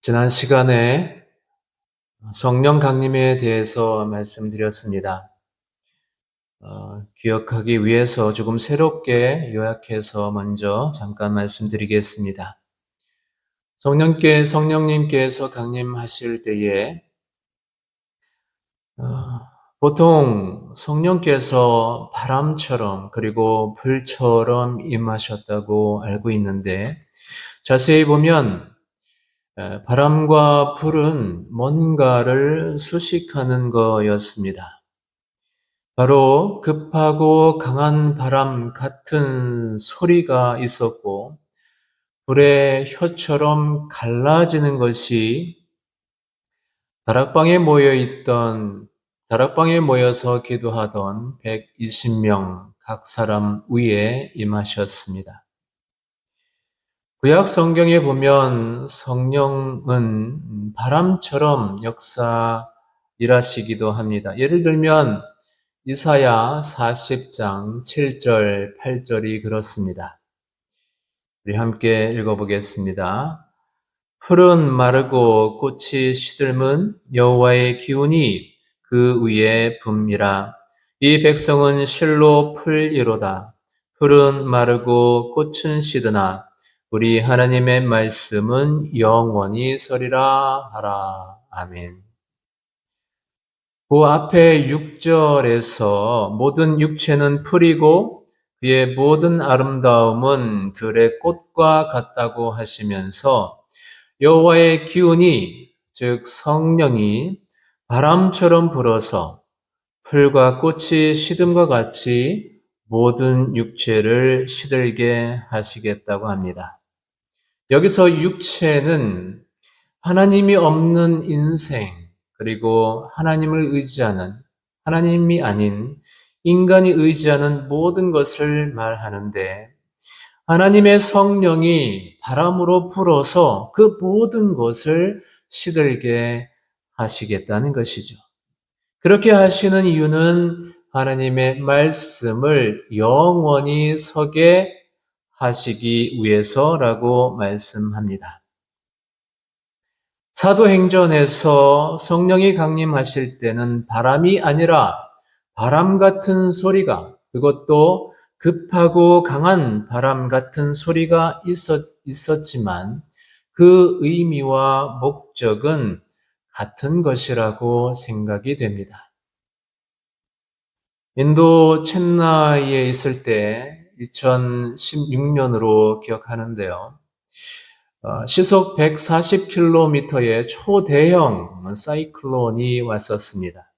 지난 시간에 성령 강림에 대해서 말씀드렸습니다. 기억하기 위해서 조금 새롭게 요약해서 먼저 잠깐 말씀드리겠습니다. 성령님께서 강림하실 때에 어, 보통 성령께서 바람처럼 그리고 불처럼 임하셨다고 알고 있는데 자세히 보면 바람과 불은 뭔가를 수식하는 거였습니다. 바로 급하고 강한 바람 같은 소리가 있었고, 불의 혀처럼 갈라지는 것이 다락방에 모여서 기도하던 120명 각 사람 위에 임하셨습니다. 구약 성경에 보면 성령은 바람처럼 일하시기도 합니다. 예를 들면 이사야 40장 7절, 8절이 그렇습니다. 우리 함께 읽어보겠습니다. 풀은 마르고 꽃이 시들면 여호와의 기운이 그 위에 붑니라. 이 백성은 실로 풀이로다. 풀은 마르고 꽃은 시드나 우리 하나님의 말씀은 영원히 서리라 하라. 아멘. 그 앞에 6절에서 모든 육체는 풀이고 그의 모든 아름다움은 들의 꽃과 같다고 하시면서 여호와의 기운이 즉 성령이 바람처럼 불어서 풀과 꽃이 시듦과 같이 모든 육체를 시들게 하시겠다고 합니다. 여기서 육체는 하나님이 없는 인생, 그리고 하나님이 아닌 인간이 의지하는 모든 것을 말하는데, 하나님의 성령이 바람으로 불어서 그 모든 것을 시들게 하시겠다는 것이죠. 그렇게 하시는 이유는 하나님의 말씀을 영원히 서게 하시기 위해서라고 말씀합니다. 사도행전에서 성령이 강림하실 때는 바람이 아니라 바람 같은 소리가, 그것도 급하고 강한 바람 같은 소리가 있었지만 그 의미와 목적은 같은 것이라고 생각이 됩니다. 인도 챈나이에 있을 때 2016년으로 기억하는데요. 시속 140km의 초대형 사이클론이 왔었습니다.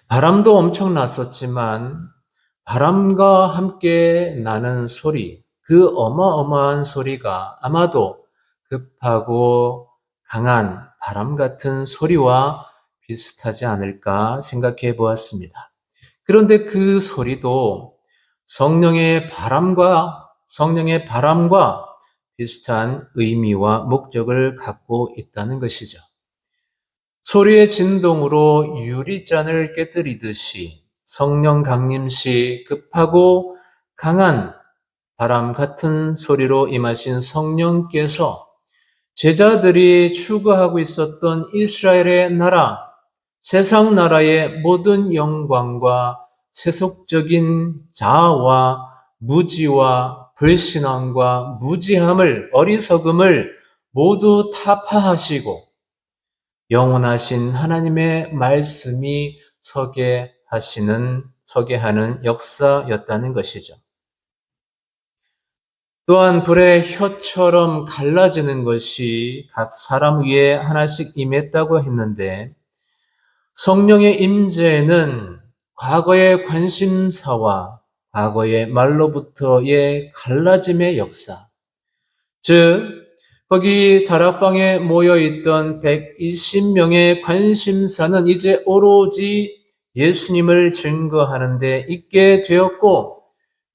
바람도 엄청 났었지만 바람과 함께 나는 소리, 그 어마어마한 소리가 아마도 급하고 강한 바람 같은 소리와 비슷하지 않을까 생각해 보았습니다. 그런데 그 소리도 성령의 바람과 비슷한 의미와 목적을 갖고 있다는 것이죠. 소리의 진동으로 유리잔을 깨뜨리듯이 성령 강림 시 급하고 강한 바람 같은 소리로 임하신 성령께서 제자들이 추구하고 있었던 이스라엘의 나라, 세상 나라의 모든 영광과 세속적인 자아와 무지와 불신앙과 어리석음을 모두 타파하시고 영원하신 하나님의 말씀이 서게 하는 역사였다는 것이죠. 또한 불의 혀처럼 갈라지는 것이 각 사람 위에 하나씩 임했다고 했는데, 성령의 임재는 과거의 관심사와 과거의 말로부터의 갈라짐의 역사, 즉 거기 다락방에 모여있던 120명의 관심사는 이제 오로지 예수님을 증거하는 데 있게 되었고,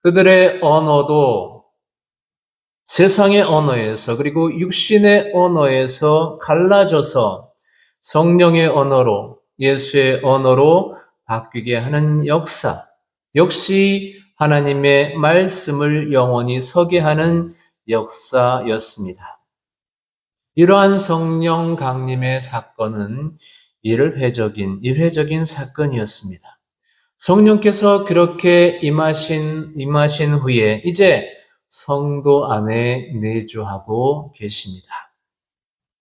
그들의 언어도 세상의 언어에서 그리고 육신의 언어에서 갈라져서 성령의 언어로, 예수의 언어로 바뀌게 하는 역사, 역시 하나님의 말씀을 영원히 서게 하는 역사였습니다. 이러한 성령 강림의 사건은 일회적인 사건이었습니다. 성령께서 그렇게 임하신 후에 이제 성도 안에 내주하고 계십니다.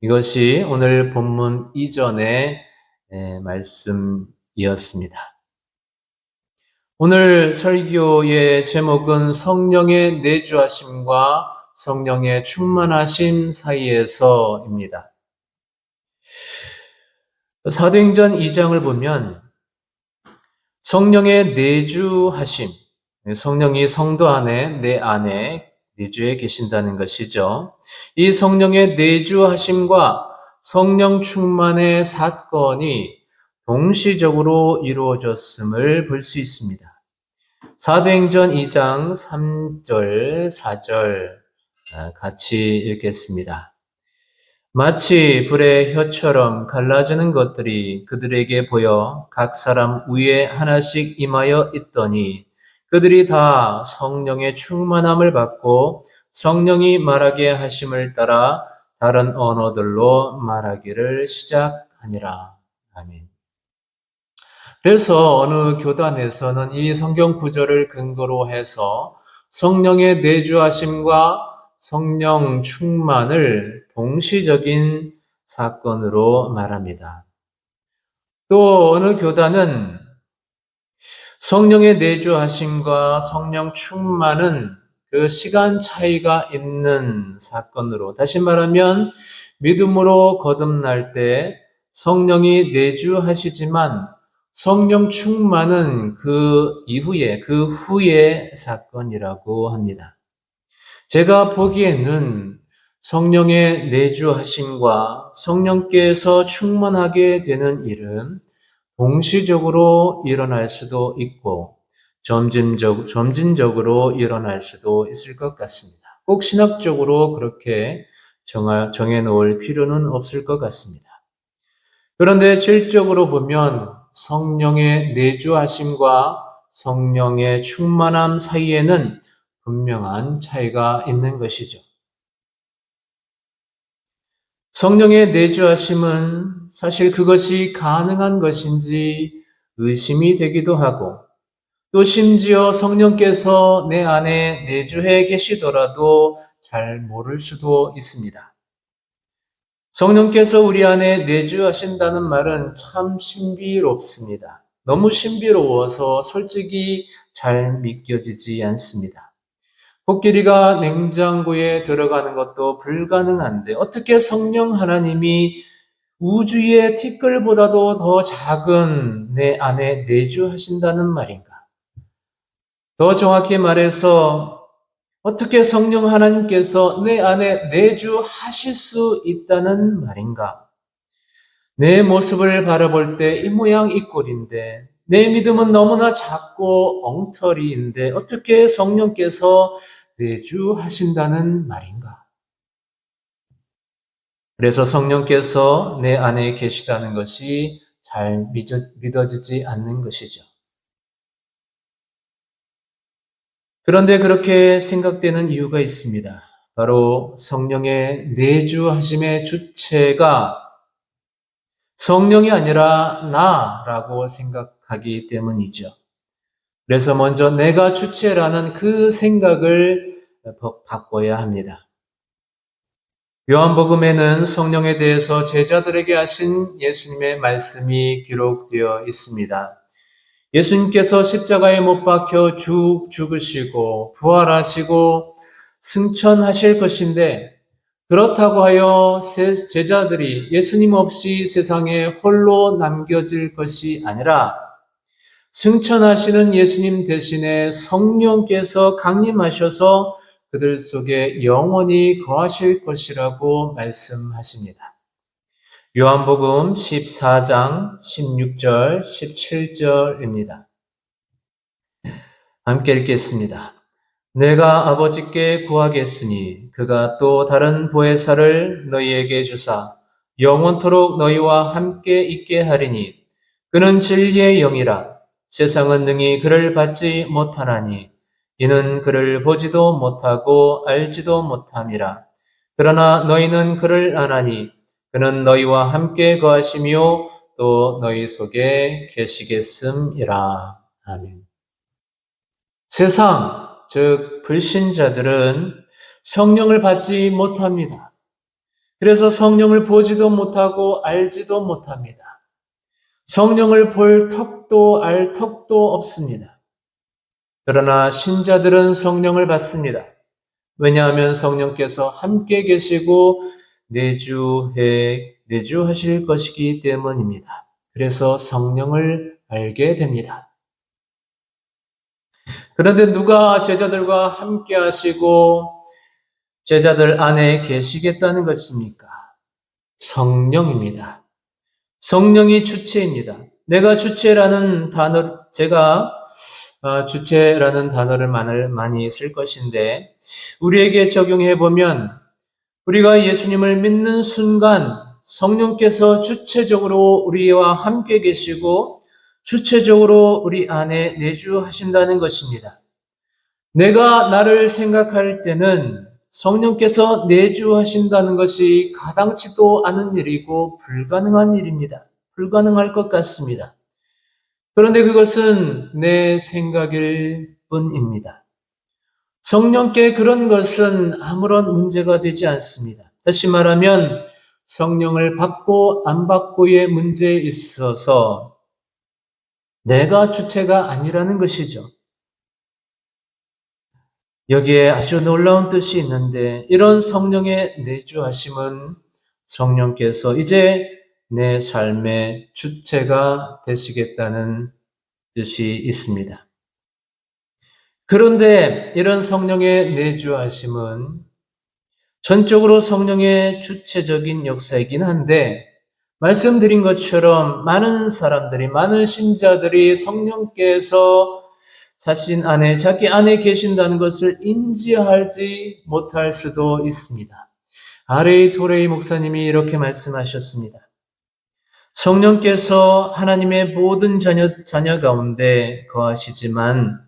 이것이 오늘 본문 이전의 말씀이었습니다. 오늘 설교의 제목은 성령의 내주하심과 성령의 충만하심 사이에서입니다. 사도행전 2장을 보면 성령의 내주하심, 성령이 성도 안에, 내 안에 내주해 계신다는 것이죠. 이 성령의 내주하심과 성령 충만의 사건이 동시적으로 이루어졌음을 볼 수 있습니다. 사도행전 2장 3절, 4절 같이 읽겠습니다. 마치 불의 혀처럼 갈라지는 것들이 그들에게 보여 각 사람 위에 하나씩 임하여 있더니 그들이 다 성령의 충만함을 받고 성령이 말하게 하심을 따라 다른 언어들로 말하기를 시작하니라. 아멘. 그래서 어느 교단에서는 이 성경 구절을 근거로 해서 성령의 내주하심과 성령 충만을 동시적인 사건으로 말합니다. 또 어느 교단은 성령의 내주하심과 성령 충만은 그 시간 차이가 있는 사건으로, 다시 말하면 믿음으로 거듭날 때 성령이 내주하시지만 성령 충만은 그 이후에, 그 후의 사건이라고 합니다. 제가 보기에는 성령의 내주하심과 성령께서 충만하게 되는 일은 동시적으로 일어날 수도 있고 점진적으로 일어날 수도 있을 것 같습니다. 꼭 신학적으로 그렇게 정해 놓을 필요는 없을 것 같습니다. 그런데 질적으로 보면 성령의 내주하심과 성령의 충만함 사이에는 분명한 차이가 있는 것이죠. 성령의 내주하심은 사실 그것이 가능한 것인지 의심이 되기도 하고 또 심지어 성령께서 내 안에 내주해 계시더라도 잘 모를 수도 있습니다. 성령께서 우리 안에 내주하신다는 말은 참 신비롭습니다. 너무 신비로워서 솔직히 잘 믿겨지지 않습니다. 코끼리가 냉장고에 들어가는 것도 불가능한데 어떻게 성령 하나님이 우주의 티끌보다도 더 작은 내 안에 내주하신다는 말인가? 더 정확히 말해서 어떻게 성령 하나님께서 내 안에 내주하실 수 있다는 말인가? 내 모습을 바라볼 때 이 모양 이 꼴인데 내 믿음은 너무나 작고 엉터리인데 어떻게 성령께서 내주하신다는 말인가? 그래서 성령께서 내 안에 계시다는 것이 잘 믿어지지 않는 것이죠. 그런데 그렇게 생각되는 이유가 있습니다. 바로 성령의 내주하심의 주체가 성령이 아니라 나라고 생각하기 때문이죠. 그래서 먼저 내가 주체라는 그 생각을 바꿔야 합니다. 요한복음에는 성령에 대해서 제자들에게 하신 예수님의 말씀이 기록되어 있습니다. 예수님께서 십자가에 못 박혀 죽으시고 부활하시고 승천하실 것인데 그렇다고 하여 제자들이 예수님 없이 세상에 홀로 남겨질 것이 아니라 승천하시는 예수님 대신에 성령께서 강림하셔서 그들 속에 영원히 거하실 것이라고 말씀하십니다. 요한복음 14장 16절, 17절입니다. 함께 읽겠습니다. 내가 아버지께 구하겠으니 그가 또 다른 보혜사를 너희에게 주사 영원토록 너희와 함께 있게 하리니 그는 진리의 영이라 세상은 능히 그를 받지 못하나니 이는 그를 보지도 못하고 알지도 못함이라 그러나 너희는 그를 아나니 그는 너희와 함께 거하시며 또 너희 속에 계시겠음이라. 아멘. 세상, 즉 불신자들은 성령을 받지 못합니다. 그래서 성령을 보지도 못하고 알지도 못합니다. 성령을 볼 턱도 알 턱도 없습니다. 그러나 신자들은 성령을 받습니다. 왜냐하면 성령께서 함께 계시고 내주하실 것이기 때문입니다. 그래서 성령을 알게 됩니다. 그런데 누가 제자들과 함께 하시고 제자들 안에 계시겠다는 것입니까? 성령입니다. 성령이 주체입니다. 제가 주체라는 단어를 많이 쓸 것인데, 우리에게 적용해 보면, 우리가 예수님을 믿는 순간 성령께서 주체적으로 우리와 함께 계시고, 주체적으로 우리 안에 내주하신다는 것입니다. 내가 나를 생각할 때는 성령께서 내주하신다는 것이 가당치도 않은 일이고 불가능한 일입니다. 불가능할 것 같습니다. 그런데 그것은 내 생각일 뿐입니다. 성령께 그런 것은 아무런 문제가 되지 않습니다. 다시 말하면 성령을 받고 안 받고의 문제에 있어서 내가 주체가 아니라는 것이죠. 여기에 아주 놀라운 뜻이 있는데, 이런 성령의 내주하심은 성령께서 이제 내 삶의 주체가 되시겠다는 뜻이 있습니다. 그런데 이런 성령의 내주하심은 전적으로 성령의 주체적인 역사이긴 한데, 말씀드린 것처럼 많은 신자들이 성령께서 자기 안에 계신다는 것을 인지하지 못할 수도 있습니다. R.A. 토레이 목사님이 이렇게 말씀하셨습니다. 성령께서 하나님의 모든 자녀 가운데 거하시지만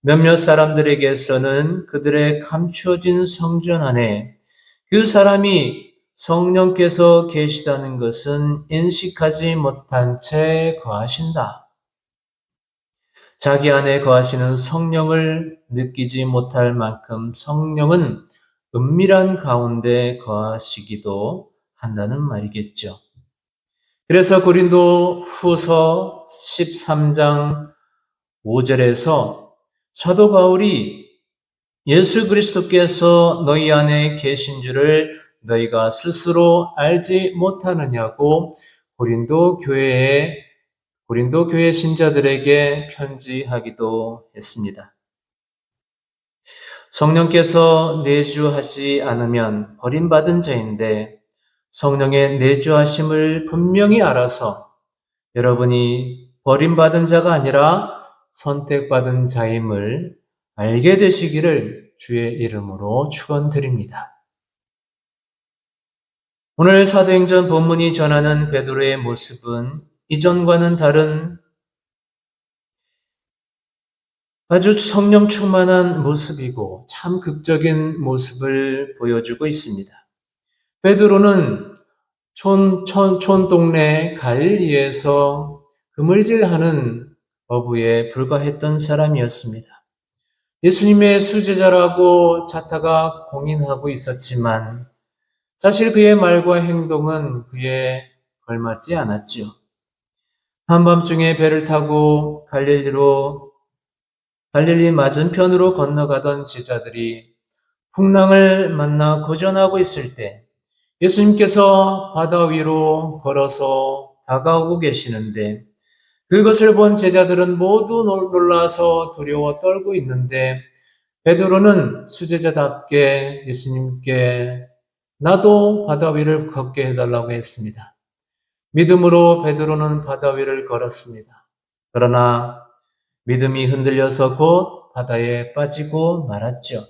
몇몇 사람들에게서는 그들의 감추어진 성전 안에 그 사람이 성령께서 계시다는 것은 인식하지 못한 채 거하신다. 자기 안에 거하시는 성령을 느끼지 못할 만큼 성령은 은밀한 가운데 거하시기도 한다는 말이겠죠. 그래서 고린도 후서 13장 5절에서 사도 바울이 예수 그리스도께서 너희 안에 계신 줄을 너희가 스스로 알지 못하느냐고 고린도 교회 신자들에게 편지하기도 했습니다. 성령께서 내주하지 않으면 버림받은 자인데, 성령의 내주하심을 분명히 알아서 여러분이 버림받은 자가 아니라 선택받은 자임을 알게 되시기를 주의 이름으로 축원드립니다. 오늘 사도행전 본문이 전하는 베드로의 모습은 이전과는 다른 아주 성령 충만한 모습이고 참 극적인 모습을 보여주고 있습니다. 베드로는 촌동네 갈릴리에서 그물질하는 어부에 불과했던 사람이었습니다. 예수님의 수제자라고 자타가 공인하고 있었지만 사실 그의 말과 행동은 그에 걸맞지 않았지요. 한밤중에 배를 타고 갈릴리 맞은편으로 건너가던 제자들이 풍랑을 만나 고전하고 있을 때 예수님께서 바다 위로 걸어서 다가오고 계시는데, 그것을 본 제자들은 모두 놀라서 두려워 떨고 있는데, 베드로는 수제자답게 예수님께 나도 바다 위를 걷게 해달라고 했습니다. 믿음으로 베드로는 바다 위를 걸었습니다. 그러나 믿음이 흔들려서 곧 바다에 빠지고 말았죠.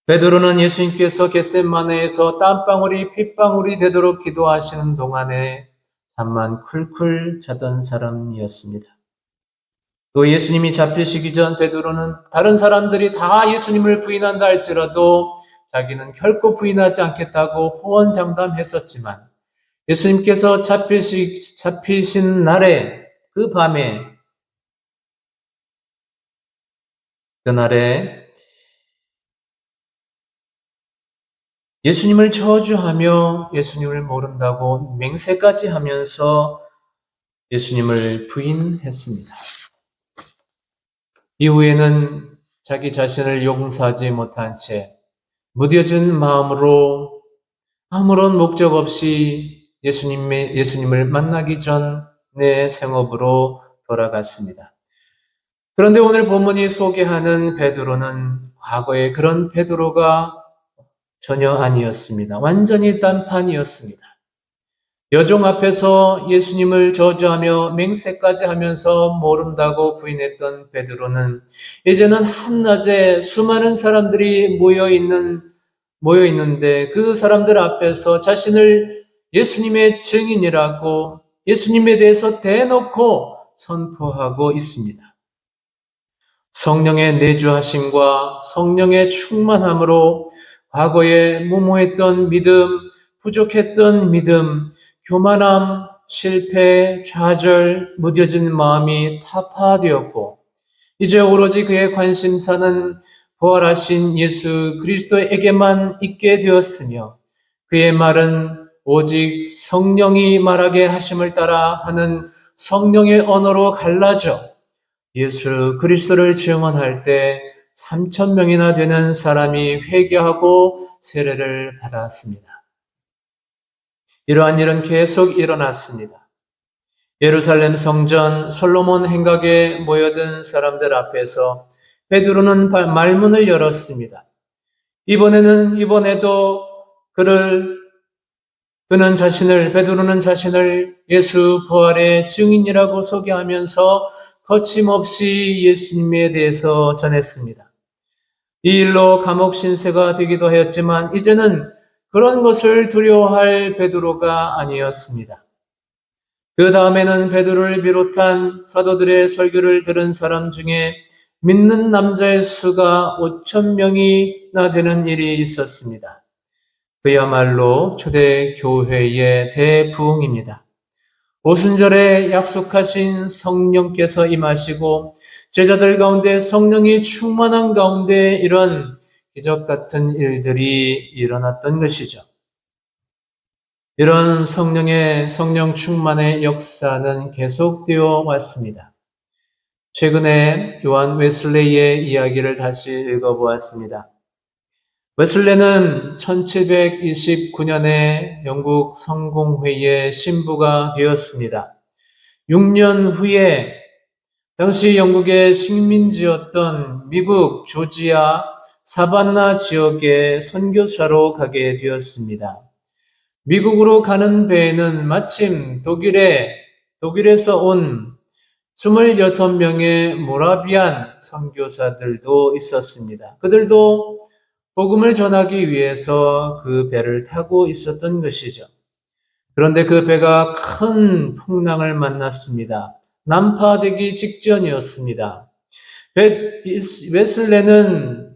베드로는 예수님께서 겟세마네에서 땀방울이 핏방울이 되도록 기도하시는 동안에 잠만 쿨쿨 자던 사람이었습니다. 또 예수님이 잡히시기 전 베드로는 다른 사람들이 다 예수님을 부인한다 할지라도 자기는 결코 부인하지 않겠다고 호언장담했었지만 예수님께서 잡히신 날에 그 밤에 그날에 예수님을 저주하며 예수님을 모른다고 맹세까지 하면서 예수님을 부인했습니다. 이후에는 자기 자신을 용서하지 못한 채 무뎌진 마음으로 아무런 목적 없이 예수님을 만나기 전의 생업으로 돌아갔습니다. 그런데 오늘 본문이 소개하는 베드로는 과거의 그런 베드로가 전혀 아니었습니다. 완전히 딴판이었습니다. 여종 앞에서 예수님을 저주하며 맹세까지 하면서 모른다고 부인했던 베드로는 이제는 한낮에 수많은 사람들이 모여 있는데 그 사람들 앞에서 자신을 예수님의 증인이라고 예수님에 대해서 대놓고 선포하고 있습니다. 성령의 내주하심과 성령의 충만함으로 과거에 무모했던 믿음, 부족했던 믿음, 교만함, 실패, 좌절, 무뎌진 마음이 타파되었고 이제 오로지 그의 관심사는 부활하신 예수 그리스도에게만 있게 되었으며 그의 말은 오직 성령이 말하게 하심을 따라 하는 성령의 언어로 갈라져 예수 그리스도를 증언할 때 3,000명이나 되는 사람이 회개하고 세례를 받았습니다. 이러한 일은 계속 일어났습니다. 예루살렘 성전 솔로몬 행각에 모여든 사람들 앞에서 베드로는 말문을 열었습니다. 이번에도 베드로는 자신을 예수 부활의 증인이라고 소개하면서 거침없이 예수님에 대해서 전했습니다. 이 일로 감옥 신세가 되기도 하였지만 이제는 그런 것을 두려워할 베드로가 아니었습니다. 그 다음에는 베드로를 비롯한 사도들의 설교를 들은 사람 중에 믿는 남자의 수가 5,000명이나 되는 일이 있었습니다. 그야말로 초대 교회의 대부흥입니다. 오순절에 약속하신 성령께서 임하시고 제자들 가운데 성령이 충만한 가운데 이런 기적 같은 일들이 일어났던 것이죠. 이런 성령 충만의 역사는 계속되어 왔습니다. 최근에 요한 웨슬레이의 이야기를 다시 읽어보았습니다. 웨슬레는 1729년에 영국 성공회의 신부가 되었습니다. 6년 후에 당시 영국의 식민지였던 미국 조지아 사반나 지역에 선교사로 가게 되었습니다. 미국으로 가는 배에는 마침 독일에서 온 26명의 모라비안 선교사들도 있었습니다. 그들도 복음을 전하기 위해서 그 배를 타고 있었던 것이죠. 그런데 그 배가 큰 풍랑을 만났습니다. 난파되기 직전이었습니다. 웨슬레는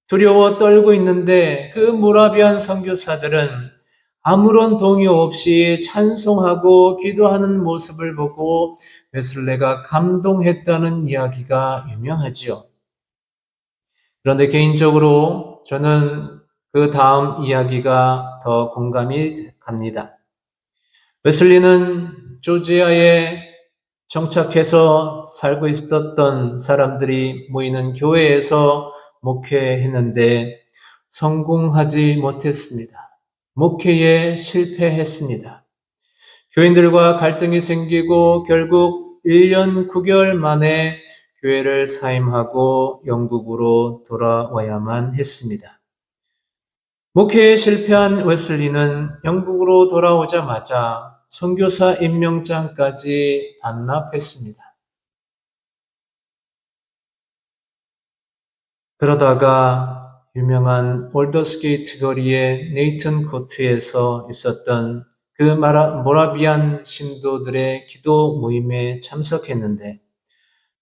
두려워 떨고 있는데 그 모라비안 선교사들은 아무런 동요 없이 찬송하고 기도하는 모습을 보고 웨슬레가 감동했다는 이야기가 유명하지요. 그런데 개인적으로 저는 그 다음 이야기가 더 공감이 갑니다. 웨슬리는 조지아에 정착해서 살고 있었던 사람들이 모이는 교회에서 목회했는데 성공하지 못했습니다. 목회에 실패했습니다. 교인들과 갈등이 생기고 결국 1년 9개월 만에 교회를 사임하고 영국으로 돌아와야만 했습니다. 목회에 실패한 웨슬리는 영국으로 돌아오자마자 선교사 임명장까지 반납했습니다. 그러다가 유명한 올더스게이트 거리의 네이튼 코트에서 있었던 그 모라비안 신도들의 기도 모임에 참석했는데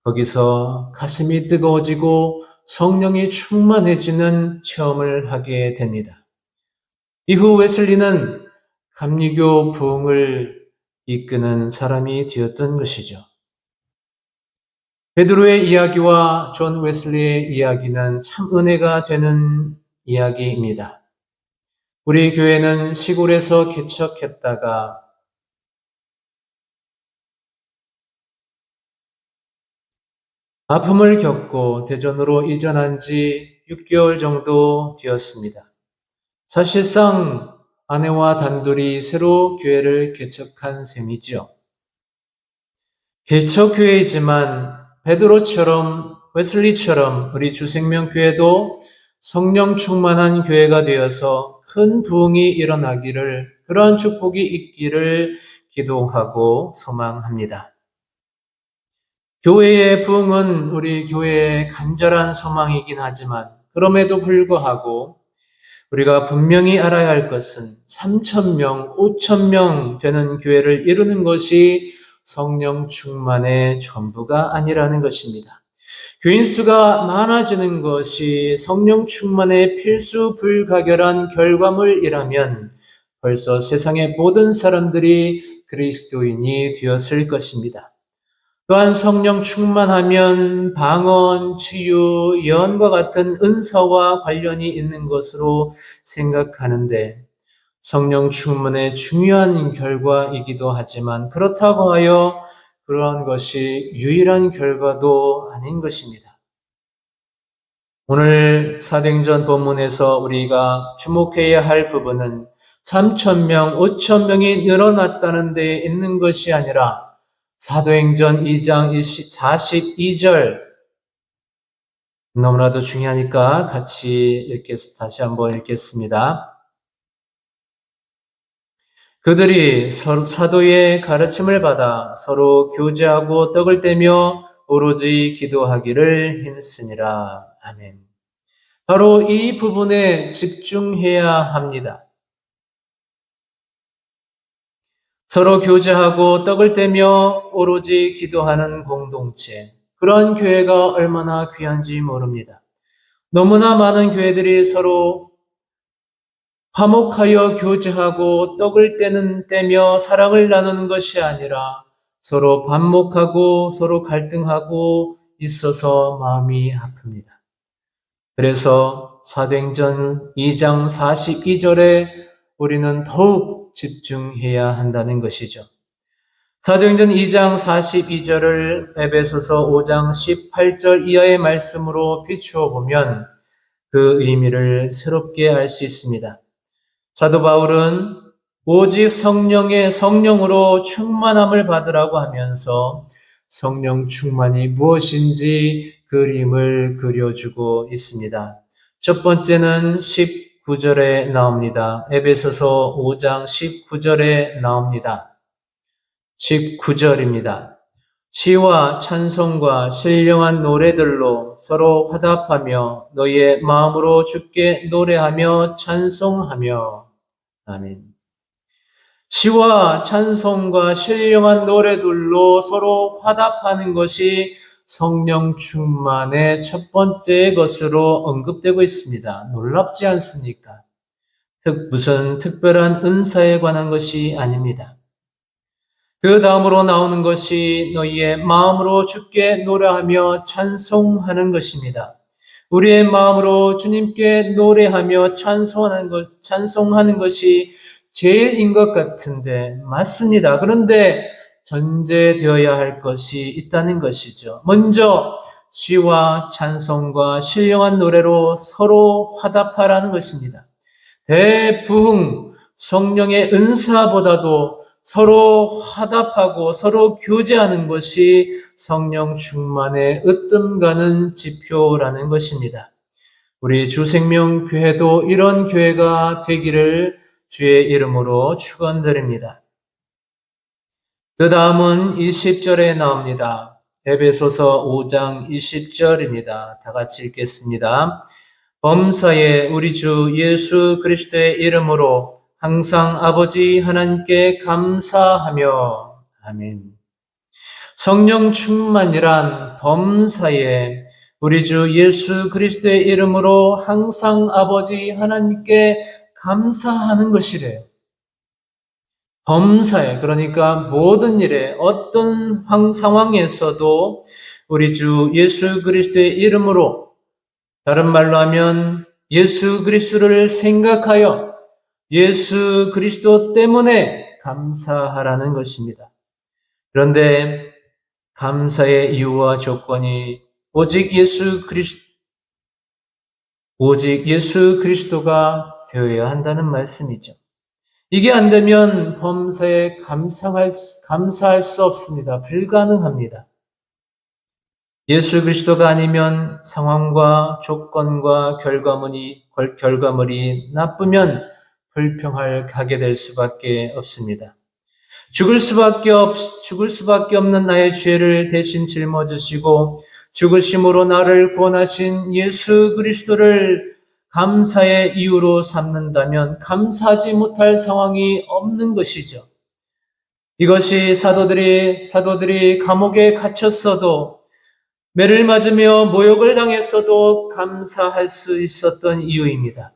거기서 가슴이 뜨거워지고 성령이 충만해지는 체험을 하게 됩니다. 이후 웨슬리는 감리교 부흥을 이끄는 사람이 되었던 것이죠. 베드로의 이야기와 존 웨슬리의 이야기는 참 은혜가 되는 이야기입니다. 우리 교회는 시골에서 개척했다가 아픔을 겪고 대전으로 이전한 지 6개월 정도 되었습니다. 사실상 아내와 단둘이 새로 교회를 개척한 셈이죠. 개척교회이지만 베드로처럼 웨슬리처럼 우리 주생명교회도 성령 충만한 교회가 되어서 큰 부흥이 일어나기를, 그러한 축복이 있기를 기도하고 소망합니다. 교회의 부흥은 우리 교회의 간절한 소망이긴 하지만 그럼에도 불구하고 우리가 분명히 알아야 할 것은 3,000명, 5,000명 되는 교회를 이루는 것이 성령 충만의 전부가 아니라는 것입니다. 교인 수가 많아지는 것이 성령 충만의 필수 불가결한 결과물이라면 벌써 세상의 모든 사람들이 그리스도인이 되었을 것입니다. 또한 성령 충만하면 방언, 치유, 예언과 같은 은사와 관련이 있는 것으로 생각하는데 성령 충만의 중요한 결과이기도 하지만 그렇다고 하여 그러한 것이 유일한 결과도 아닌 것입니다. 오늘 사도행전 본문에서 우리가 주목해야 할 부분은 3,000명, 5,000명이 늘어났다는 데 있는 것이 아니라 사도행전 2장 42절 너무나도 중요하니까 같이 다시 한번 읽겠습니다. 그들이 사도의 가르침을 받아 서로 교제하고 떡을 떼며 오로지 기도하기를 힘쓰니라. 아멘. 바로 이 부분에 집중해야 합니다. 서로 교제하고 떡을 떼며 오로지 기도하는 공동체. 그런 교회가 얼마나 귀한지 모릅니다. 너무나 많은 교회들이 서로 화목하여 교제하고 떡을 떼며 사랑을 나누는 것이 아니라 서로 반목하고 서로 갈등하고 있어서 마음이 아픕니다. 그래서 사도행전 2장 42절에 우리는 더욱 집중해야 한다는 것이죠. 사도행전 2장 42절을 에베소서 5장 18절 이하의 말씀으로 비추어 보면 그 의미를 새롭게 알 수 있습니다. 사도 바울은 오직 성령으로 충만함을 받으라고 하면서 성령 충만이 무엇인지 그림을 그려주고 있습니다. 첫 번째는 19절에 나옵니다. 에베소서 5장 19절에 나옵니다. 19절입니다. 시와 찬송과 신령한 노래들로 서로 화답하며 너희의 마음으로 주께 노래하며 찬송하며. 아멘. 시와 찬송과 신령한 노래들로 서로 화답하는 것이 성령 충만의 첫 번째 것으로 언급되고 있습니다. 놀랍지 않습니까? 무슨 특별한 은사에 관한 것이 아닙니다. 그 다음으로 나오는 것이 너희의 마음으로 주께 노래하며 찬송하는 것입니다. 우리의 마음으로 주님께 노래하며 찬송하는 것이 제일인 것 같은데 맞습니다. 그런데 전제되어야 할 것이 있다는 것이죠. 먼저 시와 찬송과 신령한 노래로 서로 화답하라는 것입니다. 대부흥 성령의 은사보다도 서로 화답하고 서로 교제하는 것이 성령 충만의 으뜸가는 지표라는 것입니다. 우리 주생명교회도 이런 교회가 되기를 주의 이름으로 축원드립니다. 그 다음은 20절에 나옵니다. 에베소서 5장 20절입니다. 다 같이 읽겠습니다. 범사에 우리 주 예수 그리스도의 이름으로 항상 아버지 하나님께 감사하며. 아멘. 성령 충만이란 범사에 우리 주 예수 그리스도의 이름으로 항상 아버지 하나님께 감사하는 것이래요. 범사에, 그러니까 모든 일에 어떤 상황에서도 우리 주 예수 그리스도의 이름으로, 다른 말로 하면 예수 그리스도를 생각하여 예수 그리스도 때문에 감사하라는 것입니다. 그런데 감사의 이유와 조건이 오직 예수 그리스도가 되어야 한다는 말씀이죠. 이게 안 되면 범사에 감사할 수 없습니다. 불가능합니다. 예수 그리스도가 아니면 상황과 조건과 결과물이 나쁘면 불평하게 될 수밖에 없습니다. 죽을 수밖에 없는 나의 죄를 대신 짊어지시고 죽으심으로 나를 구원하신 예수 그리스도를 감사의 이유로 삼는다면 감사하지 못할 상황이 없는 것이죠. 이것이 사도들이 감옥에 갇혔어도, 매를 맞으며 모욕을 당했어도 감사할 수 있었던 이유입니다.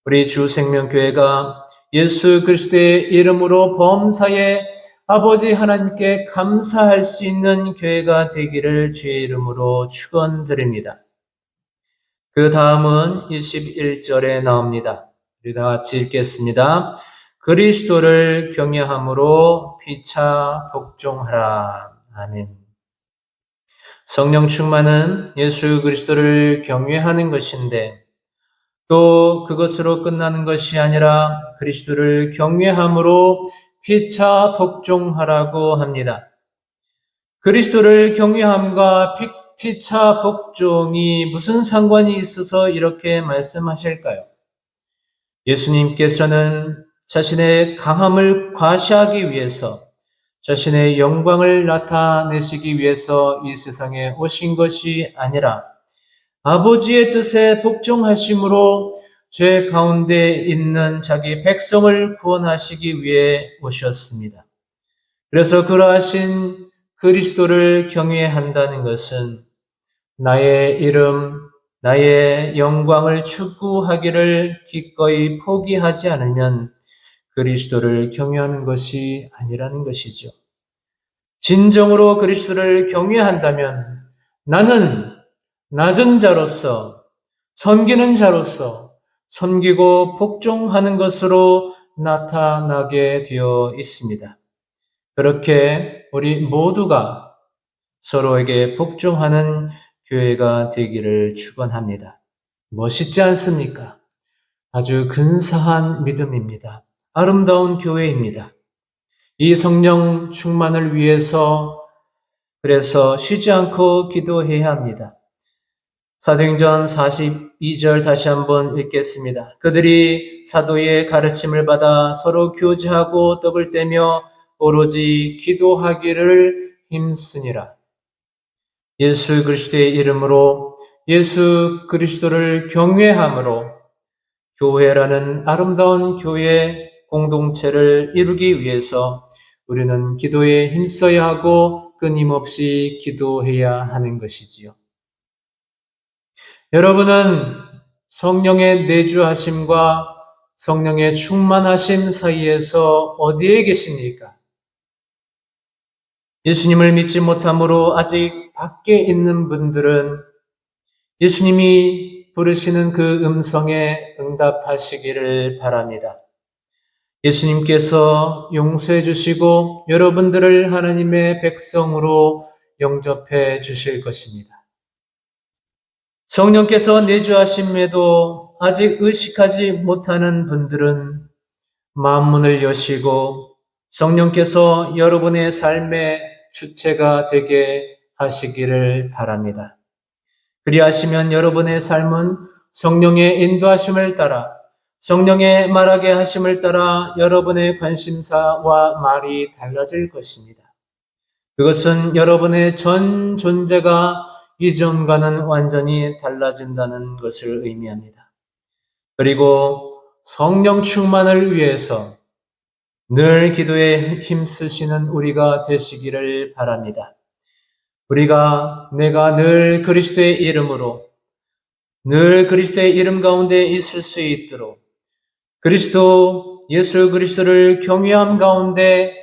우리 주생명교회가 예수 그리스도의 이름으로 범사에 아버지 하나님께 감사할 수 있는 교회가 되기를 주의 이름으로 축원드립니다. 그 다음은 21절에 나옵니다. 우리 다 같이 읽겠습니다. 그리스도를 경외함으로 피차 복종하라. 아멘. 성령 충만은 예수 그리스도를 경외하는 것인데, 또 그것으로 끝나는 것이 아니라 그리스도를 경외함으로 피차 복종하라고 합니다. 그리스도를 경외함과 피차 복종이 무슨 상관이 있어서 이렇게 말씀하실까요? 예수님께서는 자신의 강함을 과시하기 위해서, 자신의 영광을 나타내시기 위해서 이 세상에 오신 것이 아니라 아버지의 뜻에 복종하심으로 죄 가운데 있는 자기 백성을 구원하시기 위해 오셨습니다. 그래서 그러하신 그리스도를 경외한다는 것은 나의 이름, 나의 영광을 추구하기를 기꺼이 포기하지 않으면 그리스도를 경외하는 것이 아니라는 것이죠. 진정으로 그리스도를 경외한다면 나는 낮은 자로서, 섬기는 자로서 섬기고 복종하는 것으로 나타나게 되어 있습니다. 그렇게 우리 모두가 서로에게 복종하는 교회가 되기를 축원합니다. 멋있지 않습니까? 아주 근사한 믿음입니다. 아름다운 교회입니다. 이 성령 충만을 위해서 그래서 쉬지 않고 기도해야 합니다. 사도행전 42절 다시 한번 읽겠습니다. 그들이 사도의 가르침을 받아 서로 교제하고 떡을 떼며 오로지 기도하기를 힘쓰니라. 예수 그리스도의 이름으로 예수 그리스도를 경외함으로 교회라는 아름다운 교회 공동체를 이루기 위해서 우리는 기도에 힘써야 하고 끊임없이 기도해야 하는 것이지요. 여러분은 성령의 내주하심과 성령의 충만하심 사이에서 어디에 계십니까? 예수님을 믿지 못함으로 아직 밖에 있는 분들은 예수님이 부르시는 그 음성에 응답하시기를 바랍니다. 예수님께서 용서해 주시고 여러분들을 하나님의 백성으로 영접해 주실 것입니다. 성령께서 내주하심에도 아직 의식하지 못하는 분들은 마음문을 여시고 성령께서 여러분의 삶의 주체가 되게 하시기를 바랍니다. 그리하시면 여러분의 삶은 성령의 인도하심을 따라, 성령의 말하게 하심을 따라 여러분의 관심사와 말이 달라질 것입니다. 그것은 여러분의 전 존재가 이전과는 완전히 달라진다는 것을 의미합니다. 그리고 성령 충만을 위해서 늘 기도에 힘쓰시는 우리가 되시기를 바랍니다. 내가 늘 그리스도의 이름으로, 늘 그리스도의 이름 가운데 있을 수 있도록 예수 그리스도를 경외함 가운데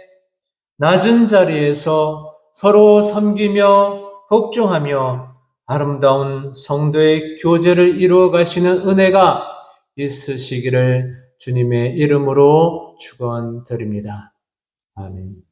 낮은 자리에서 서로 섬기며 복종하며 아름다운 성도의 교제를 이루어 가시는 은혜가 있으시기를 주님의 이름으로 축원드립니다. 아멘.